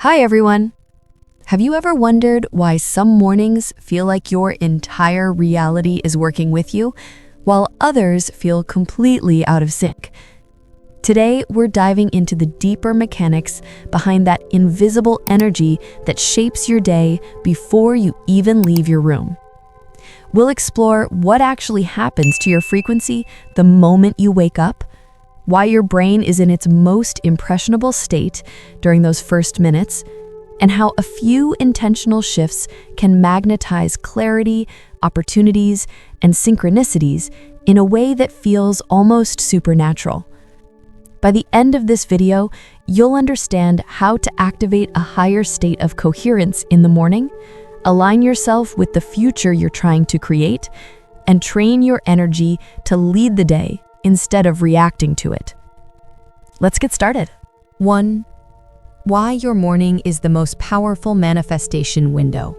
Hi everyone! Have you ever wondered why some mornings feel like your entire reality is working with you, while others feel completely out of sync? Today, we're diving into the deeper mechanics behind that invisible energy that shapes your day before you even leave your room. We'll explore what actually happens to your frequency the moment you wake up, why your brain is in its most impressionable state during those first minutes, and how a few intentional shifts can magnetize clarity, opportunities, and synchronicities in a way that feels almost supernatural. By the end of this video, you'll understand how to activate a higher state of coherence in the morning, align yourself with the future you're trying to create, and train your energy to lead the day instead of reacting to it. Let's get started. 1. Why your morning is the most powerful manifestation window.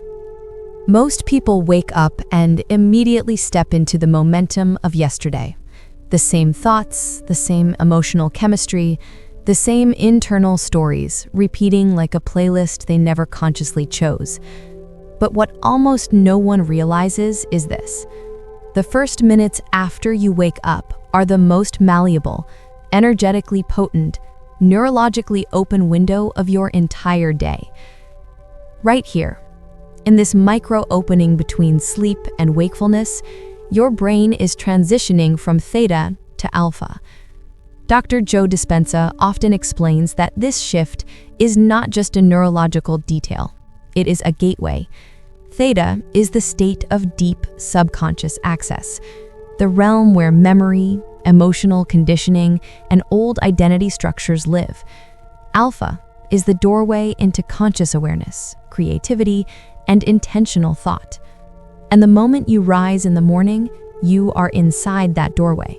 Most people wake up and immediately step into the momentum of yesterday. The same thoughts, the same emotional chemistry, the same internal stories, repeating like a playlist they never consciously chose. But what almost no one realizes is this: the first minutes after you wake up are the most malleable, energetically potent, neurologically open window of your entire day. Right here, in this micro opening between sleep and wakefulness, your brain is transitioning from theta to alpha. Dr. Joe Dispenza often explains that this shift is not just a neurological detail, it is a gateway. Theta is the state of deep subconscious access, the realm where memory, emotional conditioning, and old identity structures live. Alpha is the doorway into conscious awareness, creativity, and intentional thought. And the moment you rise in the morning, you are inside that doorway.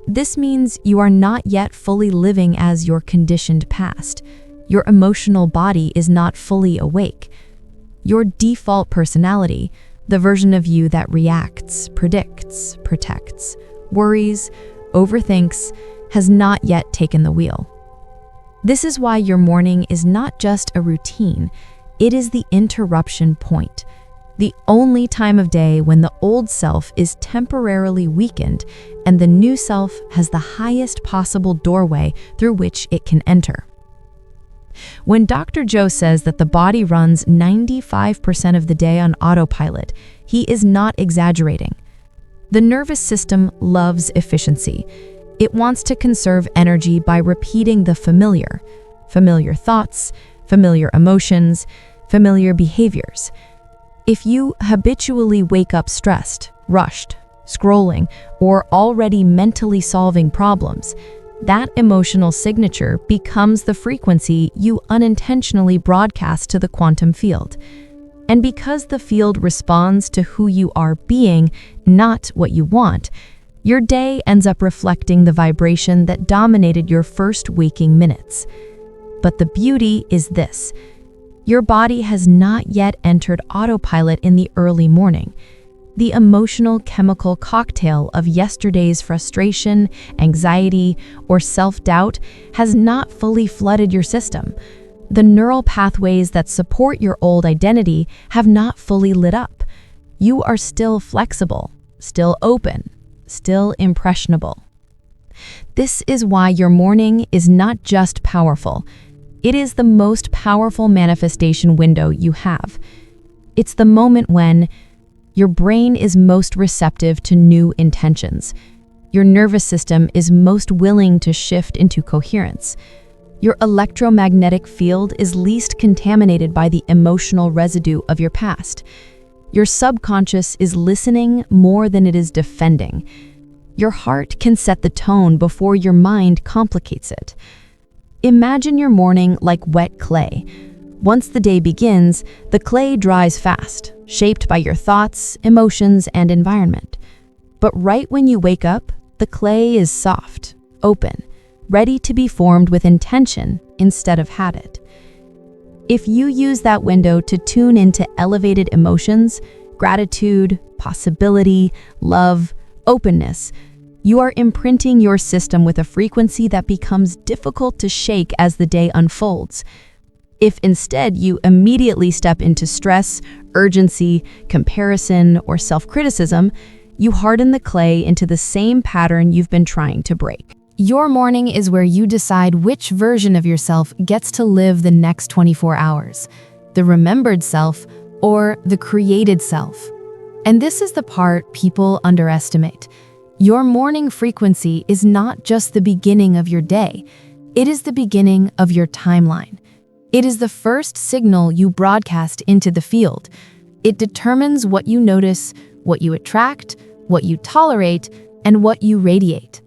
This means you are not yet fully living as your conditioned past. Your emotional body is not fully awake. Your default personality, the version of you that reacts, predicts, protects, worries, overthinks, has not yet taken the wheel. This is why your morning is not just a routine, it is the interruption point, the only time of day when the old self is temporarily weakened and the new self has the highest possible doorway through which it can enter. When Dr. Joe says that the body runs 95% of the day on autopilot, he is not exaggerating. The nervous system loves efficiency. It wants to conserve energy by repeating the familiar thoughts, familiar emotions, familiar behaviors. If you habitually wake up stressed, rushed, scrolling, or already mentally solving problems, that emotional signature becomes the frequency you unintentionally broadcast to the quantum field. And because the field responds to who you are being, not what you want, your day ends up reflecting the vibration that dominated your first waking minutes. But the beauty is this: your body has not yet entered autopilot in the early morning. The emotional chemical cocktail of yesterday's frustration, anxiety, or self-doubt has not fully flooded your system. The neural pathways that support your old identity have not fully lit up. You are still flexible, still open, still impressionable. This is why your morning is not just powerful. It is the most powerful manifestation window you have. It's the moment when your brain is most receptive to new intentions. Your nervous system is most willing to shift into coherence. Your electromagnetic field is least contaminated by the emotional residue of your past. Your subconscious is listening more than it is defending. Your heart can set the tone before your mind complicates it. Imagine your morning like wet clay. Once the day begins, the clay dries fast, shaped by your thoughts, emotions, and environment. But right when you wake up, the clay is soft, open, ready to be formed with intention instead of habit. If you use that window to tune into elevated emotions, gratitude, possibility, love, openness, you are imprinting your system with a frequency that becomes difficult to shake as the day unfolds. If instead you immediately step into stress, urgency, comparison, or self-criticism, you harden the clay into the same pattern you've been trying to break. Your morning is where you decide which version of yourself gets to live the next 24 hours, the remembered self or the created self. And this is the part people underestimate. Your morning frequency is not just the beginning of your day, it is the beginning of your timeline. It is the first signal you broadcast into the field. It determines what you notice, what you attract, what you tolerate, and what you radiate.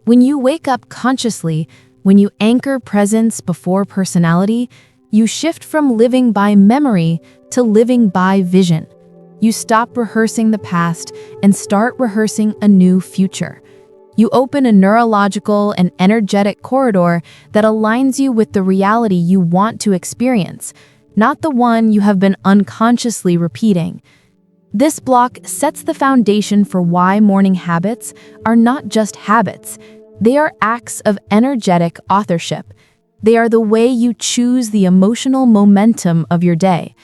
When you wake up consciously, when you anchor presence before personality, you shift from living by memory to living by vision. You stop rehearsing the past and start rehearsing a new future. You open a neurological and energetic corridor that aligns you with the reality you want to experience, not the one you have been unconsciously repeating. This block sets the foundation for why morning habits are not just habits. They are acts of energetic authorship. They are the way you choose the emotional momentum of your day.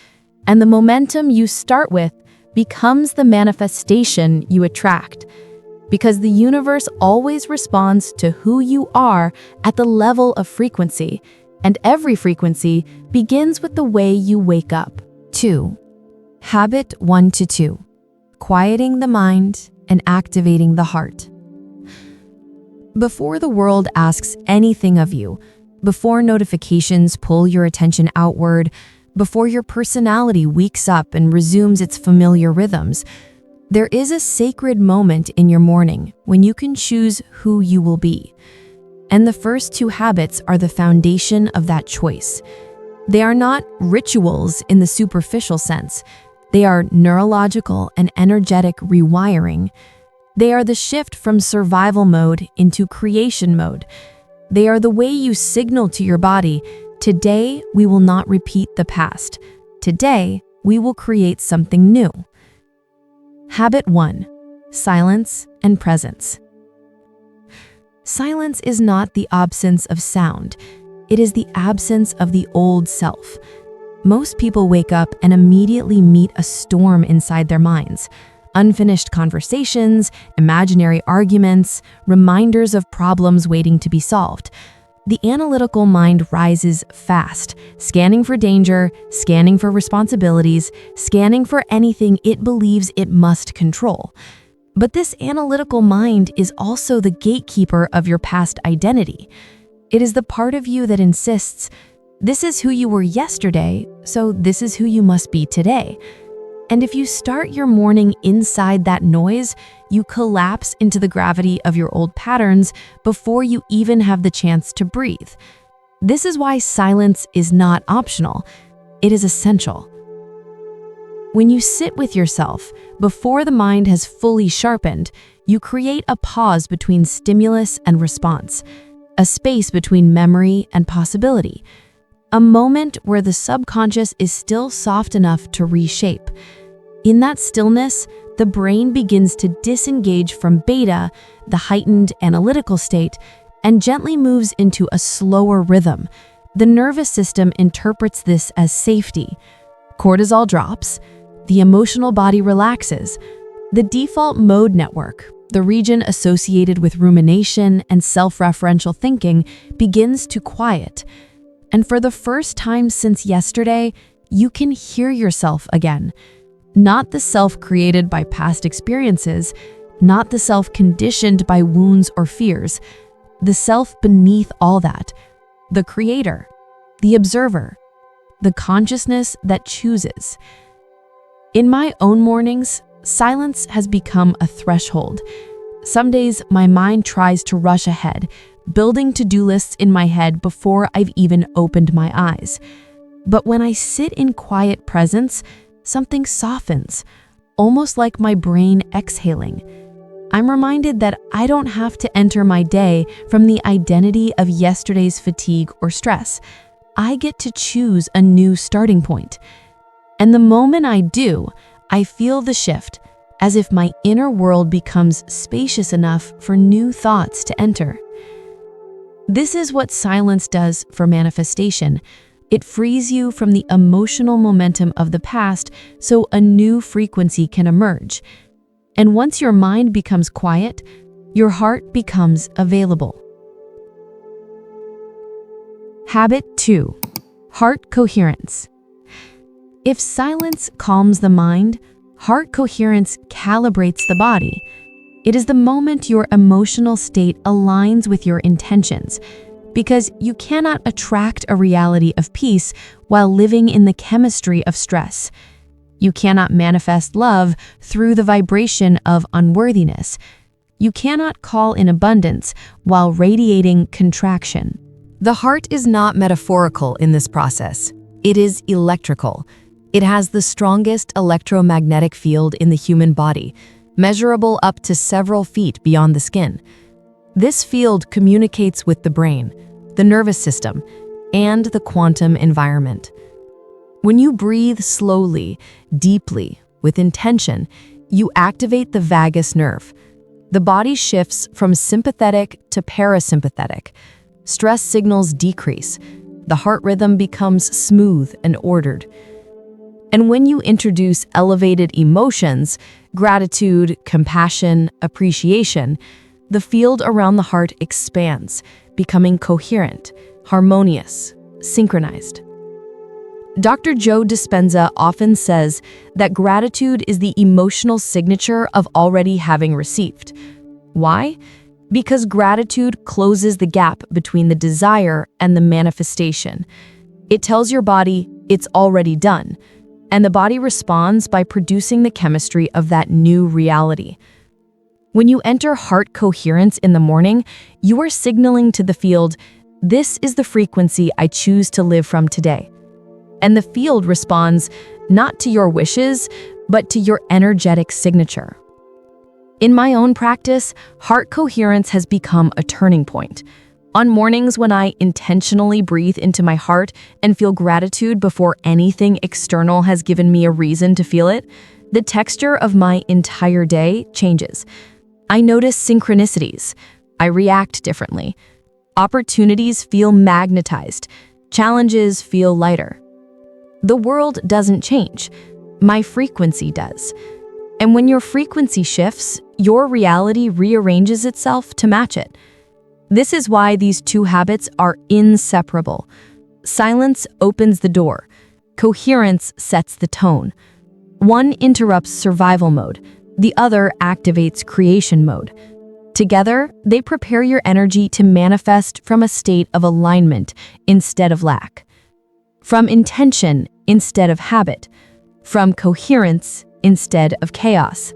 And the momentum you start with becomes the manifestation you attract. Because the universe always responds to who you are at the level of frequency, and every frequency begins with the way you wake up. 2. Habit 1 to 2. Quieting the mind and activating the heart. Before the world asks anything of you, before notifications pull your attention outward, before your personality wakes up and resumes its familiar rhythms, there is a sacred moment in your morning when you can choose who you will be. And the first 2 habits are the foundation of that choice. They are not rituals in the superficial sense. They are neurological and energetic rewiring. They are the shift from survival mode into creation mode. They are the way you signal to your body, today we will not repeat the past. Today we will create something new. Habit 1. Silence and presence. Silence is not the absence of sound. It is the absence of the old self. Most people wake up and immediately meet a storm inside their minds. Unfinished conversations, imaginary arguments, reminders of problems waiting to be solved. The analytical mind rises fast, scanning for danger, scanning for responsibilities, scanning for anything it believes it must control. But this analytical mind is also the gatekeeper of your past identity. It is the part of you that insists, this is who you were yesterday, so this is who you must be today. And if you start your morning inside that noise, you collapse into the gravity of your old patterns before you even have the chance to breathe. This is why silence is not optional. It is essential. When you sit with yourself, before the mind has fully sharpened, you create a pause between stimulus and response, a space between memory and possibility, a moment where the subconscious is still soft enough to reshape. In that stillness, the brain begins to disengage from beta, the heightened analytical state, and gently moves into a slower rhythm. The nervous system interprets this as safety. Cortisol drops, the emotional body relaxes. The default mode network, the region associated with rumination and self-referential thinking, begins to quiet. And for the first time since yesterday, you can hear yourself again. Not the self created by past experiences, not the self conditioned by wounds or fears, the self beneath all that, the creator, the observer, the consciousness that chooses. In my own mornings, silence has become a threshold. Some days my mind tries to rush ahead, building to-do lists in my head before I've even opened my eyes. But when I sit in quiet presence, something softens, almost like my brain exhaling. I'm reminded that I don't have to enter my day from the identity of yesterday's fatigue or stress. I get to choose a new starting point. And the moment I do, I feel the shift, as if my inner world becomes spacious enough for new thoughts to enter. This is what silence does for manifestation. It frees you from the emotional momentum of the past so a new frequency can emerge. And once your mind becomes quiet, your heart becomes available. Habit 2. Heart coherence. If silence calms the mind, heart coherence calibrates the body. It is the moment your emotional state aligns with your intentions, because you cannot attract a reality of peace while living in the chemistry of stress. You cannot manifest love through the vibration of unworthiness. You cannot call in abundance while radiating contraction. The heart is not metaphorical in this process. It is electrical. It has the strongest electromagnetic field in the human body, measurable up to several feet beyond the skin. This field communicates with the brain, the nervous system, and the quantum environment. When you breathe slowly, deeply, with intention, you activate the vagus nerve. The body shifts from sympathetic to parasympathetic. Stress signals decrease. The heart rhythm becomes smooth and ordered. And when you introduce elevated emotions, gratitude, compassion, appreciation, the field around the heart expands, becoming coherent, harmonious, synchronized. Dr. Joe Dispenza often says that gratitude is the emotional signature of already having received. Why? Because gratitude closes the gap between the desire and the manifestation. It tells your body it's already done, and the body responds by producing the chemistry of that new reality. When you enter heart coherence in the morning, you are signaling to the field, this is the frequency I choose to live from today. And the field responds not to your wishes, but to your energetic signature. In my own practice, heart coherence has become a turning point. On mornings when I intentionally breathe into my heart and feel gratitude before anything external has given me a reason to feel it, the texture of my entire day changes. I notice synchronicities. I react differently. Opportunities feel magnetized. Challenges feel lighter. The world doesn't change. My frequency does. And when your frequency shifts, your reality rearranges itself to match it. This is why these two habits are inseparable. Silence opens the door. Coherence sets the tone. One interrupts survival mode. The other activates creation mode. Together, they prepare your energy to manifest from a state of alignment instead of lack, from intention instead of habit, from coherence instead of chaos.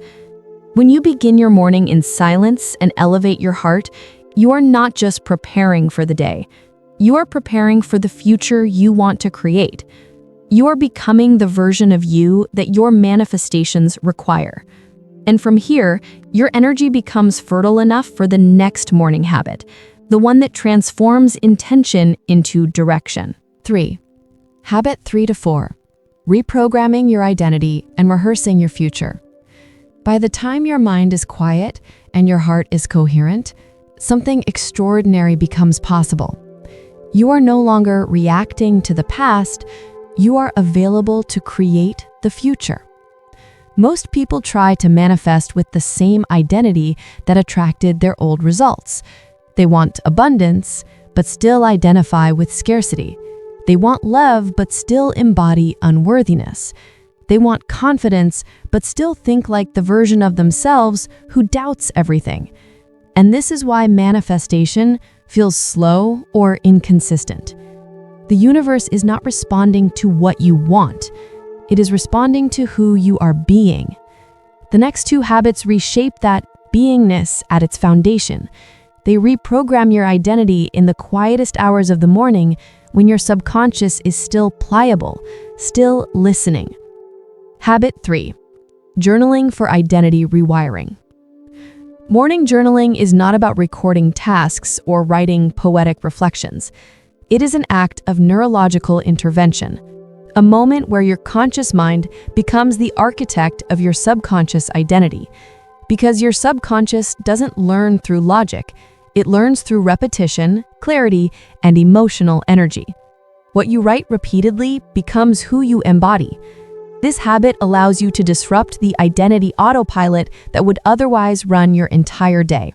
When you begin your morning in silence and elevate your heart, you are not just preparing for the day. You are preparing for the future you want to create. You are becoming the version of you that your manifestations require. And from here, your energy becomes fertile enough for the next morning habit, the one that transforms intention into direction. 3. Habit 3 to 4. Reprogramming your identity and rehearsing your future. By the time your mind is quiet and your heart is coherent, something extraordinary becomes possible. You are no longer reacting to the past, you are available to create the future. Most people try to manifest with the same identity that attracted their old results. They want abundance, but still identify with scarcity. They want love, but still embody unworthiness. They want confidence, but still think like the version of themselves who doubts everything. And this is why manifestation feels slow or inconsistent. The universe is not responding to what you want. It is responding to who you are being. The next two habits reshape that beingness at its foundation. They reprogram your identity in the quietest hours of the morning when your subconscious is still pliable, still listening. Habit 3. Journaling for identity rewiring. Morning journaling is not about recording tasks or writing poetic reflections. It is an act of neurological intervention, a moment where your conscious mind becomes the architect of your subconscious identity. Because your subconscious doesn't learn through logic, it learns through repetition, clarity, and emotional energy. What you write repeatedly becomes who you embody. This habit allows you to disrupt the identity autopilot that would otherwise run your entire day.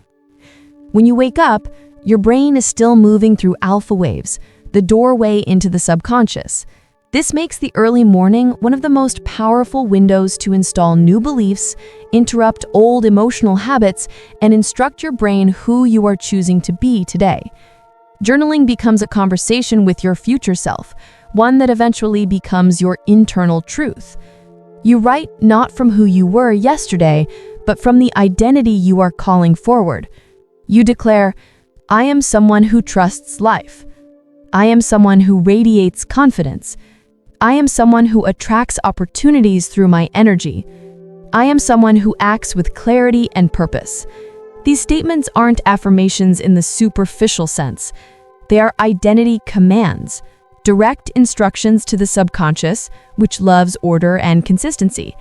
When you wake up, your brain is still moving through alpha waves, the doorway into the subconscious. This makes the early morning one of the most powerful windows to install new beliefs, interrupt old emotional habits, and instruct your brain who you are choosing to be today. Journaling becomes a conversation with your future self, one that eventually becomes your internal truth. You write not from who you were yesterday, but from the identity you are calling forward. You declare, "I am someone who trusts life. I am someone who radiates confidence. I am someone who attracts opportunities through my energy. I am someone who acts with clarity and purpose." These statements aren't affirmations in the superficial sense. They are identity commands, direct instructions to the subconscious, which loves order and consistency.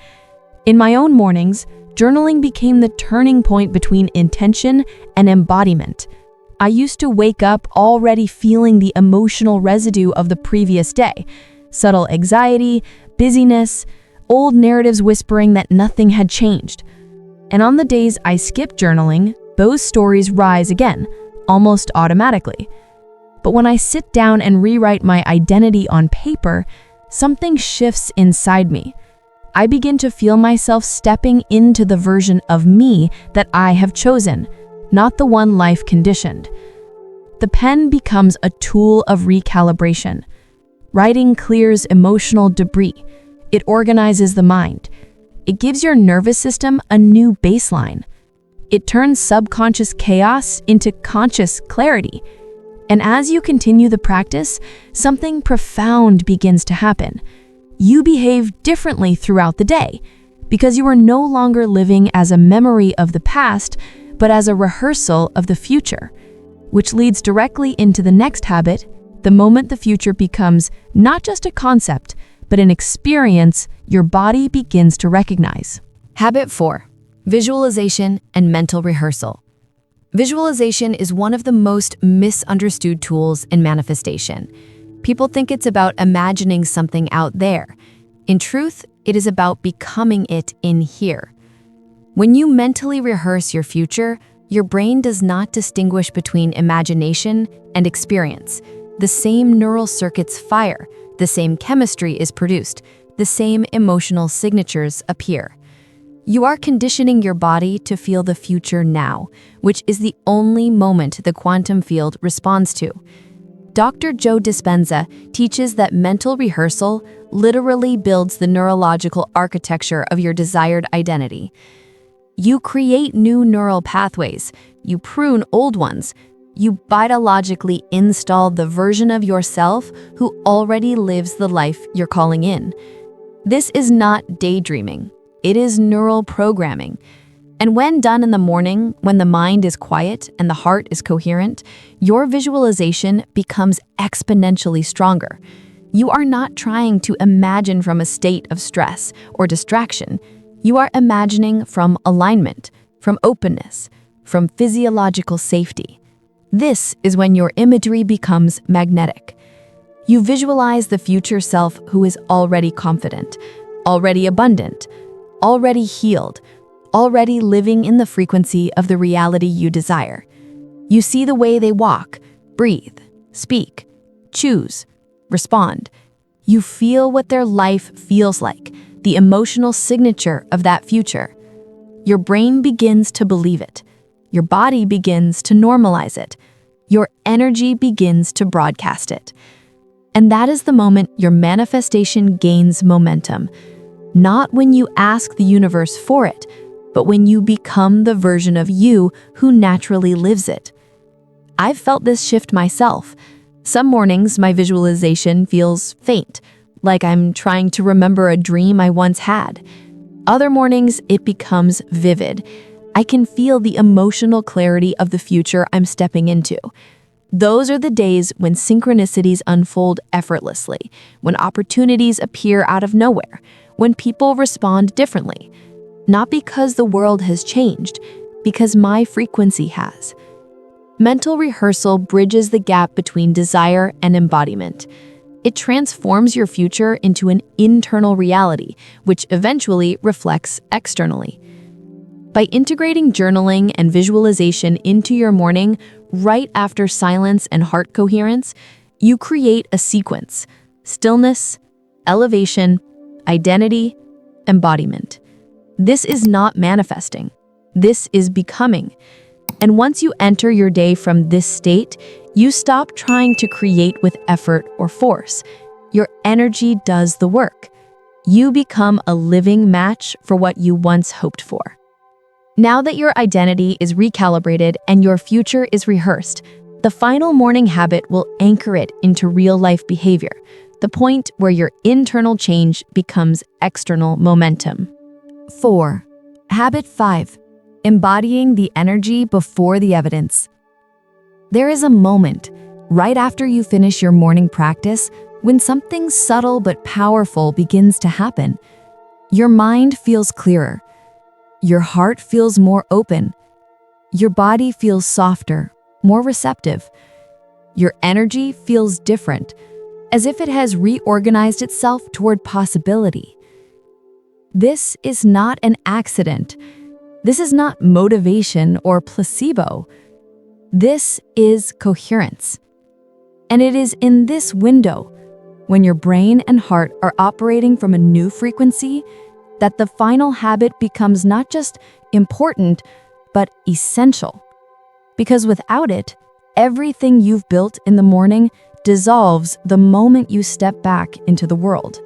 In my own mornings, journaling became the turning point between intention and embodiment. I used to wake up already feeling the emotional residue of the previous day. Subtle anxiety, busyness, old narratives whispering that nothing had changed. And on the days I skip journaling, those stories rise again, almost automatically. But when I sit down and rewrite my identity on paper, something shifts inside me. I begin to feel myself stepping into the version of me that I have chosen, not the one life conditioned. The pen becomes a tool of recalibration. Writing clears emotional debris. It organizes the mind. It gives your nervous system a new baseline. It turns subconscious chaos into conscious clarity. And as you continue the practice, something profound begins to happen. You behave differently throughout the day because you are no longer living as a memory of the past, but as a rehearsal of the future, which leads directly into the next habit. The moment the future becomes not just a concept, but an experience your body begins to recognize. Habit 4. Visualization and mental rehearsal. Visualization is one of the most misunderstood tools in manifestation. People think it's about imagining something out there. In truth, it is about becoming it in here. When you mentally rehearse your future, your brain does not distinguish between imagination and experience. The same neural circuits fire, the same chemistry is produced, the same emotional signatures appear. You are conditioning your body to feel the future now, which is the only moment the quantum field responds to. Dr. Joe Dispenza teaches that mental rehearsal literally builds the neurological architecture of your desired identity. You create new neural pathways, you prune old ones, you biologically install the version of yourself who already lives the life you're calling in. This is not daydreaming. It is neural programming. And when done in the morning, when the mind is quiet and the heart is coherent, your visualization becomes exponentially stronger. You are not trying to imagine from a state of stress or distraction. You are imagining from alignment, from openness, from physiological safety. This is when your imagery becomes magnetic. You visualize the future self who is already confident, already abundant, already healed, already living in the frequency of the reality you desire. You see the way they walk, breathe, speak, choose, respond. You feel what their life feels like, the emotional signature of that future. Your brain begins to believe it. Your body begins to normalize it. Your energy begins to broadcast it. And that is the moment your manifestation gains momentum. Not when you ask the universe for it, but when you become the version of you who naturally lives it. I've felt this shift myself. Some mornings, my visualization feels faint, like I'm trying to remember a dream I once had. Other mornings, it becomes vivid. I can feel the emotional clarity of the future I'm stepping into. Those are the days when synchronicities unfold effortlessly, when opportunities appear out of nowhere, when people respond differently. Not because the world has changed, because my frequency has. Mental rehearsal bridges the gap between desire and embodiment. It transforms your future into an internal reality, which eventually reflects externally. By integrating journaling and visualization into your morning right after silence and heart coherence, you create a sequence: stillness, elevation, identity, embodiment. This is not manifesting. This is becoming. And once you enter your day from this state, you stop trying to create with effort or force. Your energy does the work. You become a living match for what you once hoped for. Now that your identity is recalibrated and your future is rehearsed, the final morning habit will anchor it into real-life behavior, the point where your internal change becomes external momentum. 4. Habit 5. Embodying the energy before the evidence. There is a moment, right after you finish your morning practice, when something subtle but powerful begins to happen. Your mind feels clearer. Your heart feels more open. Your body feels softer, more receptive. Your energy feels different, as if it has reorganized itself toward possibility. This is not an accident. This is not motivation or placebo. This is coherence. And it is in this window, when your brain and heart are operating from a new frequency, that the final habit becomes not just important, but essential. Because without it, everything you've built in the morning dissolves the moment you step back into the world.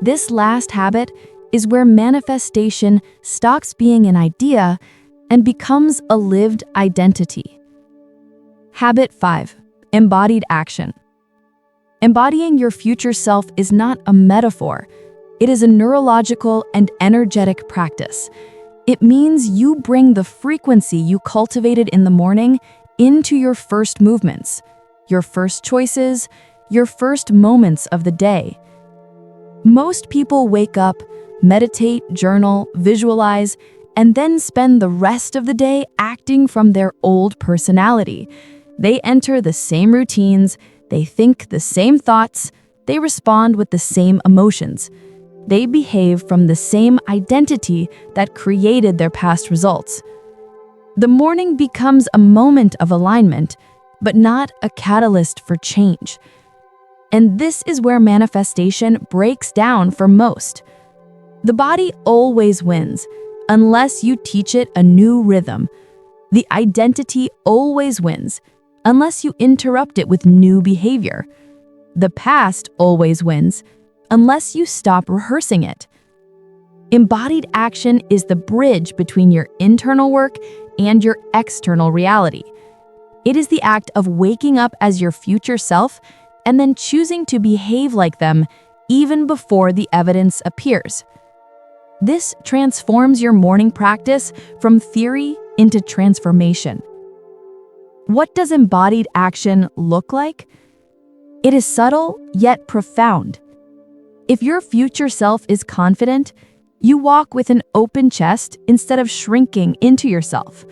This last habit is where manifestation stops being an idea and becomes a lived identity. Habit 5. Embodied action. Embodying your future self is not a metaphor. It is a neurological and energetic practice. It means you bring the frequency you cultivated in the morning into your first movements, your first choices, your first moments of the day. Most people wake up, meditate, journal, visualize, and then spend the rest of the day acting from their old personality. They enter the same routines, they think the same thoughts, they respond with the same emotions. They behave from the same identity that created their past results. The morning becomes a moment of alignment, but not a catalyst for change. And this is where manifestation breaks down for most. The body always wins, unless you teach it a new rhythm. The identity always wins, unless you interrupt it with new behavior. The past always wins, unless you stop rehearsing it. Embodied action is the bridge between your internal work and your external reality. It is the act of waking up as your future self and then choosing to behave like them even before the evidence appears. This transforms your morning practice from theory into transformation. What does embodied action look like? It is subtle yet profound. If your future self is confident, you walk with an open chest instead of shrinking into yourself.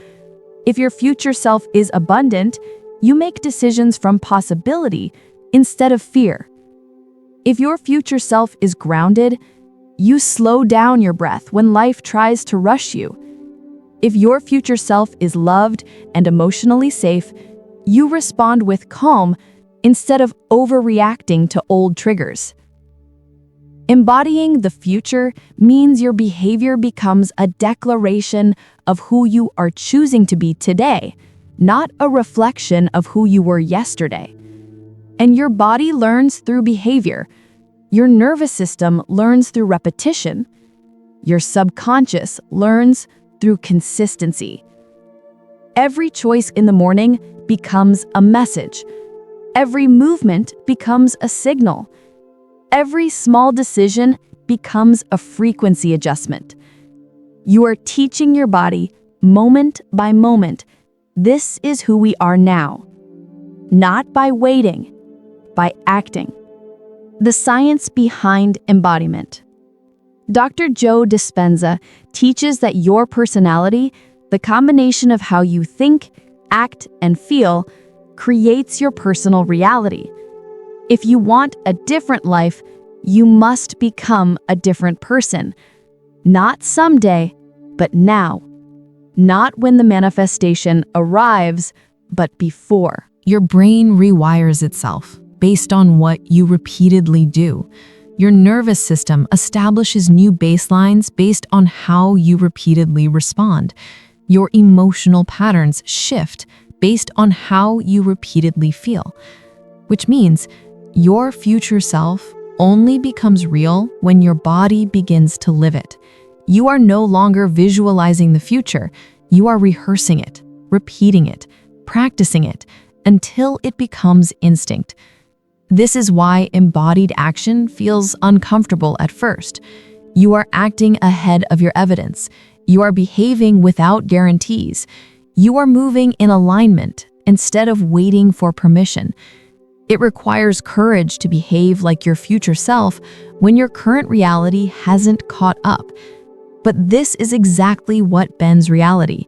If your future self is abundant, you make decisions from possibility instead of fear. If your future self is grounded, you slow down your breath when life tries to rush you. If your future self is loved and emotionally safe, you respond with calm instead of overreacting to old triggers. Embodying the future means your behavior becomes a declaration of who you are choosing to be today, not a reflection of who you were yesterday. And your body learns through behavior. Your nervous system learns through repetition. Your subconscious learns through consistency. Every choice in the morning becomes a message. Every movement becomes a signal. Every small decision becomes a frequency adjustment. You are teaching your body, moment by moment, this is who we are now. Not by waiting, by acting. The science behind embodiment. Dr. Joe Dispenza teaches that your personality, the combination of how you think, act, and feel, creates your personal reality. If you want a different life, you must become a different person. Not someday, but now. Not when the manifestation arrives, but before. Your brain rewires itself based on what you repeatedly do. Your nervous system establishes new baselines based on how you repeatedly respond. Your emotional patterns shift based on how you repeatedly feel, which means your future self only becomes real when your body begins to live it. You are no longer visualizing the future. You are rehearsing it, repeating it, practicing it until it becomes instinct. This is why embodied action feels uncomfortable at first. You are acting ahead of your evidence. You are behaving without guarantees. You are moving in alignment instead of waiting for permission. It requires courage to behave like your future self when your current reality hasn't caught up. But this is exactly what bends reality.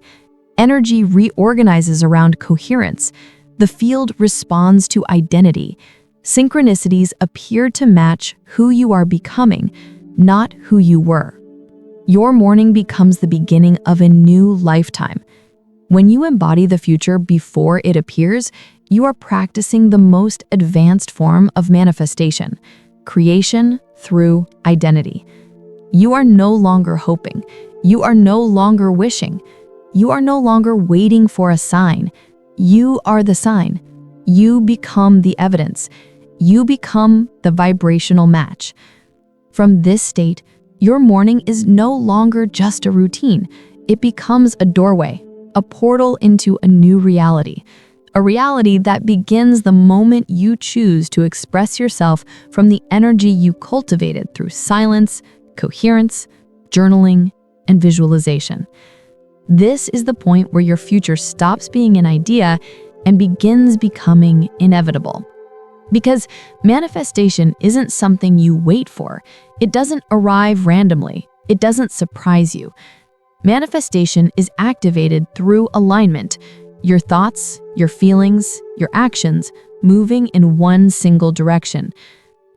Energy reorganizes around coherence. The field responds to identity. Synchronicities appear to match who you are becoming, not who you were. Your morning becomes the beginning of a new lifetime. When you embody the future before it appears, you are practicing the most advanced form of manifestation, creation through identity. You are no longer hoping. You are no longer wishing. You are no longer waiting for a sign. You are the sign. You become the evidence. You become the vibrational match. From this state, your morning is no longer just a routine. It becomes a doorway, a portal into a new reality. A reality that begins the moment you choose to express yourself from the energy you cultivated through silence, coherence, journaling, and visualization. This is the point where your future stops being an idea and begins becoming inevitable. Because manifestation isn't something you wait for. It doesn't arrive randomly. It doesn't surprise you. Manifestation is activated through alignment. Your thoughts, your feelings, your actions moving in one single direction.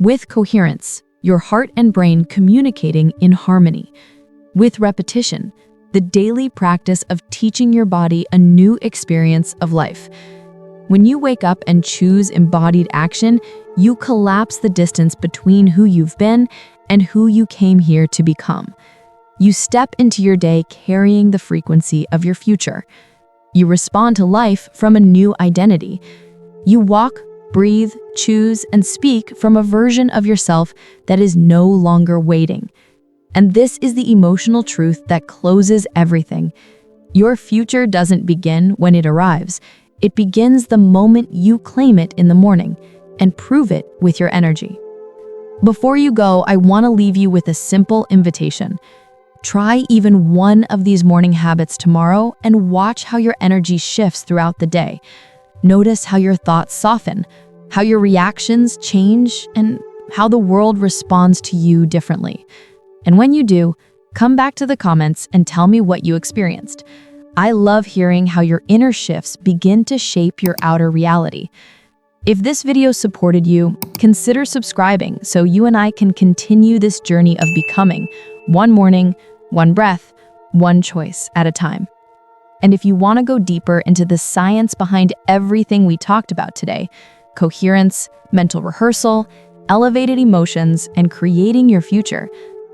With coherence, your heart and brain communicating in harmony. With repetition, the daily practice of teaching your body a new experience of life. When you wake up and choose embodied action, you collapse the distance between who you've been and who you came here to become. You step into your day carrying the frequency of your future. You respond to life from a new identity. You walk, breathe, choose, and speak from a version of yourself that is no longer waiting. And this is the emotional truth that closes everything. Your future doesn't begin when it arrives. It begins the moment you claim it in the morning and prove it with your energy. Before you go, I want to leave you with a simple invitation. Try even one of these morning habits tomorrow and watch how your energy shifts throughout the day. Notice how your thoughts soften, how your reactions change, and how the world responds to you differently. And when you do, come back to the comments and tell me what you experienced. I love hearing how your inner shifts begin to shape your outer reality. If this video supported you, consider subscribing so you and I can continue this journey of becoming, one morning, one breath, one choice at a time. And if you want to go deeper into the science behind everything we talked about today, coherence, mental rehearsal, elevated emotions, and creating your future,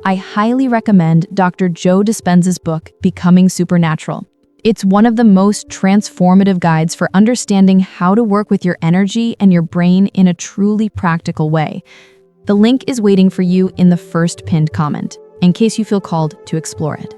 I highly recommend Dr. Joe Dispenza's book, Becoming Supernatural. It's one of the most transformative guides for understanding how to work with your energy and your brain in a truly practical way. The link is waiting for you in the first pinned comment, in case you feel called to explore it.